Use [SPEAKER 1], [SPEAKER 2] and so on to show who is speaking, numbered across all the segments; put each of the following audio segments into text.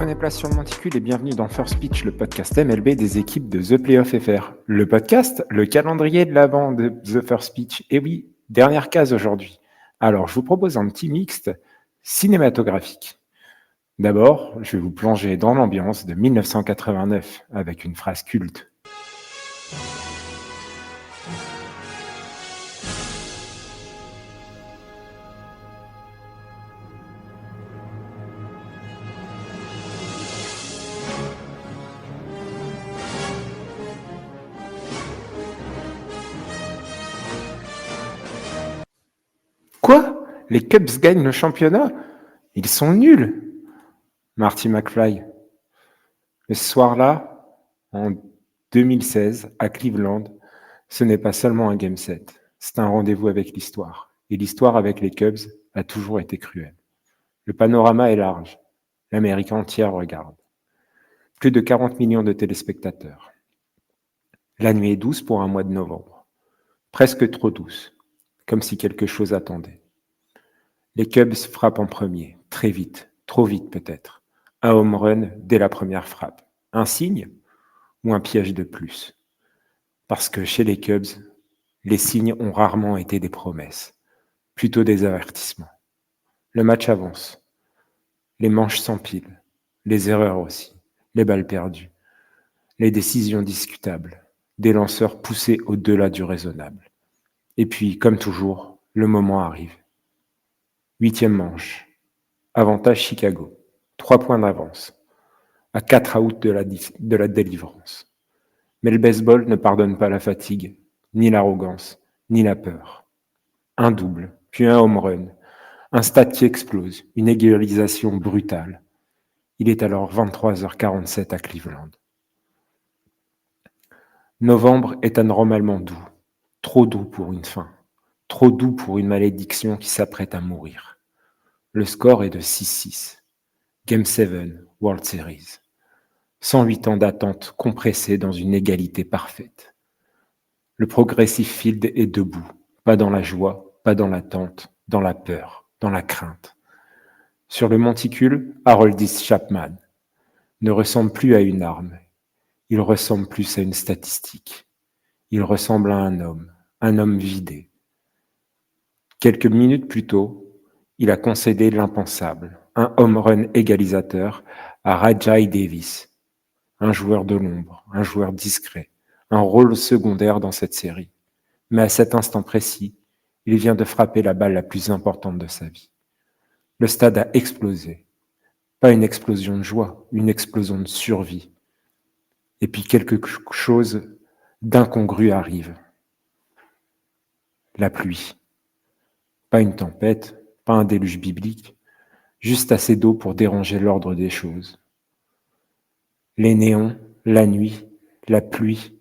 [SPEAKER 1] prenez place sur le monticule et bienvenue dans First Pitch, le podcast MLB des équipes de The Playoff FR. Le podcast, le calendrier de l'avant de The First Pitch. Et oui, dernière case aujourd'hui. Alors, je vous propose un petit mixte cinématographique. D'abord, je vais vous plonger dans l'ambiance de 1989 avec une phrase culte. Quoi ? Les Cubs gagnent le championnat ? Ils sont nuls ! Marty McFly. Mais ce soir-là, en 2016, à Cleveland, ce n'est pas seulement un game set, c'est un rendez-vous avec l'histoire. Et l'histoire avec les Cubs a toujours été cruelle. Le panorama est large. L'Amérique entière regarde. Plus de 40 millions de téléspectateurs. La nuit est douce pour un mois de novembre. Presque trop douce, comme si quelque chose attendait. Les Cubs frappent en premier, très vite, trop vite peut-être. Un home run dès la première frappe. Un signe ou un piège de plus? Parce que chez les Cubs, les signes ont rarement été des promesses, plutôt des avertissements. Le match avance. Les manches s'empilent, les erreurs aussi, les balles perdues, les décisions discutables, des lanceurs poussés au-delà du raisonnable. Et puis, comme toujours, le moment arrive. 8e manche. Avantage Chicago. 3 points d'avance. À 4 outs de la délivrance. Mais le baseball ne pardonne pas la fatigue, ni l'arrogance, ni la peur. Un double, puis un home run. Un stade qui explose, une égalisation brutale. Il est alors 23h47 à Cleveland. Novembre est anormalement doux. Trop doux pour une fin. Trop doux pour une malédiction qui s'apprête à mourir. Le score est de 6-6. Game 7, World Series. 108 ans d'attente compressés dans une égalité parfaite. Le Progressive Field est debout, pas dans la joie, pas dans l'attente, dans la peur, dans la crainte. Sur le monticule, Aroldis Chapman ne ressemble plus à une arme. Il ressemble plus à une statistique. Il ressemble à un homme vidé. Quelques minutes plus tôt, il a concédé l'impensable, un home run égalisateur à Rajai Davis, un joueur de l'ombre, un joueur discret, un rôle secondaire dans cette série. Mais à cet instant précis, il vient de frapper la balle la plus importante de sa vie. Le stade a explosé. Pas une explosion de joie, une explosion de survie. Et puis quelque chose d'incongru arrive. La pluie. Pas une tempête, pas un déluge biblique, juste assez d'eau pour déranger l'ordre des choses. Les néons, la nuit, la pluie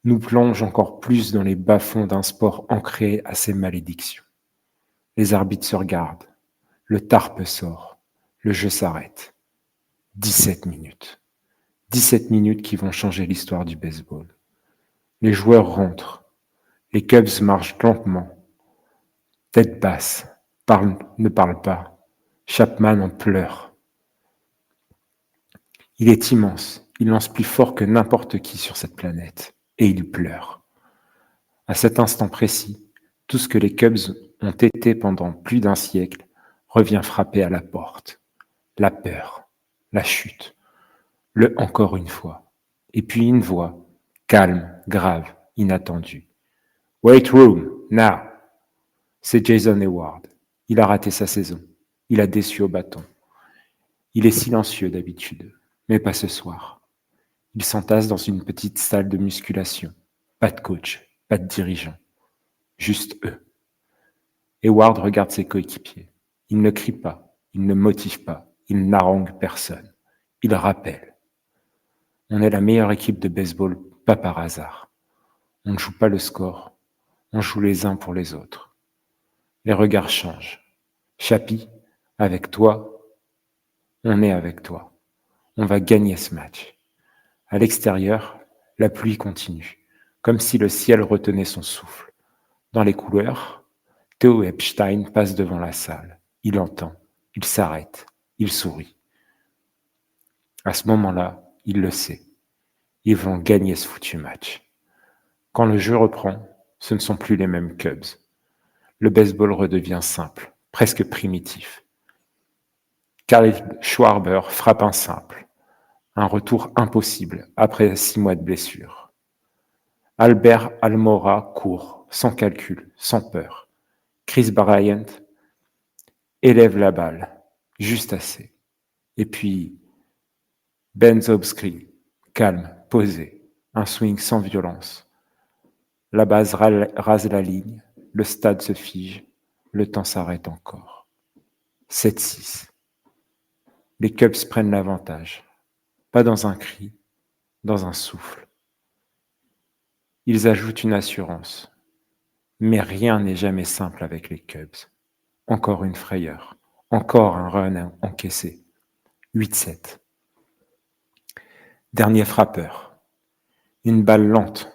[SPEAKER 1] nous plongent encore plus dans les bas-fonds d'un sport ancré à ses malédictions. Les arbitres se regardent, le tarpe sort, le jeu s'arrête. 17 minutes. 17 minutes qui vont changer l'histoire du baseball. Les joueurs rentrent, les Cubs marchent lentement, tête basse, ne parle pas. Chapman en pleure. Il est immense, il lance plus fort que n'importe qui sur cette planète, et il pleure. À cet instant précis, tout ce que les Cubs ont été pendant plus d'un siècle revient frapper à la porte. La peur, la chute, le encore une fois. Et puis une voix, calme, grave, inattendue. Wait room, now. C'est Jason Heyward. Il a raté sa saison. Il a déçu au bâton. Il est silencieux d'habitude, mais pas ce soir. Il s'entasse dans une petite salle de musculation. Pas de coach, pas de dirigeant. Juste eux. Heyward regarde ses coéquipiers. Il ne crie pas, il ne motive pas, il n'harangue personne. Il rappelle. On est la meilleure équipe de baseball, pas par hasard. On ne joue pas le score, on joue les uns pour les autres. Les regards changent. Chapi, avec toi, on est avec toi. On va gagner ce match. À l'extérieur, la pluie continue, comme si le ciel retenait son souffle. Dans les couloirs, Theo Epstein passe devant la salle. Il entend, il s'arrête, il sourit. À ce moment-là, il le sait. Ils vont gagner ce foutu match. Quand le jeu reprend, ce ne sont plus les mêmes Cubs. Le baseball redevient simple, presque primitif. Kyle Schwarber frappe un simple. Un retour impossible après 6 mois de blessure. Albert Almora court, sans calcul, sans peur. Chris Bryant élève la balle, juste assez. Et puis, Ben Zobsky, calme, posé, un swing sans violence. La base rase la ligne, le stade se fige, le temps s'arrête encore. 7-6. Les Cubs prennent l'avantage. Pas dans un cri, dans un souffle. Ils ajoutent une assurance. Mais rien n'est jamais simple avec les Cubs. Encore une frayeur. Encore un run encaissé. 8-7. Dernier frappeur. Une balle lente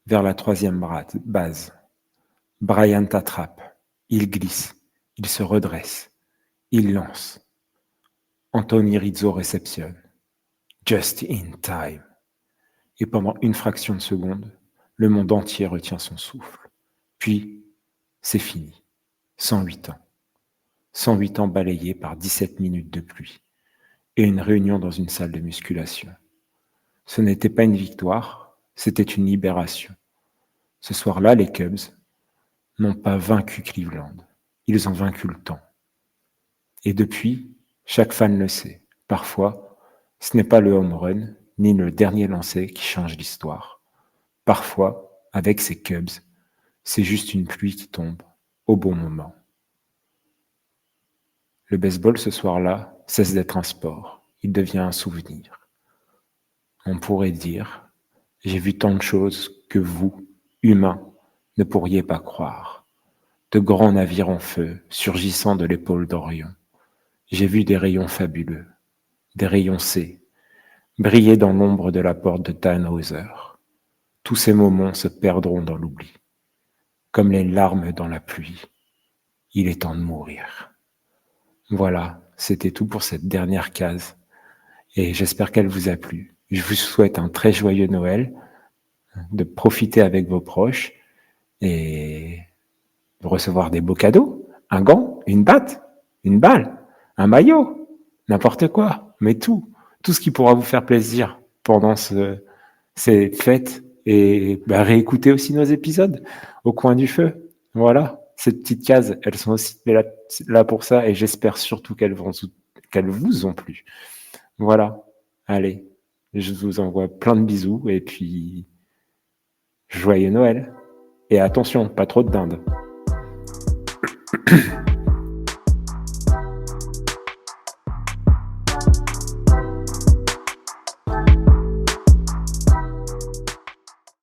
[SPEAKER 1] vers la troisième base. Bryant attrape. Il glisse. Il se redresse. Il lance. Anthony Rizzo réceptionne. Just in time. Et pendant une fraction de seconde, le monde entier retient son souffle. Puis, c'est fini. 108 ans. 108 ans balayés par 17 minutes de pluie. Et une réunion dans une salle de musculation. Ce n'était pas une victoire, c'était une libération. Ce soir-là, les Cubs n'ont pas vaincu Cleveland. Ils ont vaincu le temps. Et depuis, chaque fan le sait. Parfois, ce n'est pas le home run, ni le dernier lancé qui change l'histoire. Parfois, avec ces Cubs, c'est juste une pluie qui tombe au bon moment. Le baseball ce soir-là cesse d'être un sport. Il devient un souvenir. On pourrait dire, j'ai vu tant de choses que vous, humains, ne pourriez pas croire. De grands navires en feu surgissant de l'épaule d'Orion. J'ai vu des rayons fabuleux, des rayons C, briller dans l'ombre de la porte de Tannhauser. Tous ces moments se perdront dans l'oubli, comme les larmes dans la pluie. Il est temps de mourir. Voilà, c'était tout pour cette dernière case, et j'espère qu'elle vous a plu. Je vous souhaite un très joyeux Noël, de profiter avec vos proches, et de recevoir des beaux cadeaux, un gant, une batte, une balle, un maillot, n'importe quoi, mais tout ce qui pourra vous faire plaisir pendant ces fêtes, et réécouter aussi nos épisodes au coin du feu. Voilà, ces petites cases, elles sont aussi là pour ça, et j'espère surtout qu'elles vous ont plu. Voilà, allez, je vous envoie plein de bisous, et puis joyeux Noël, et attention, pas trop de dinde.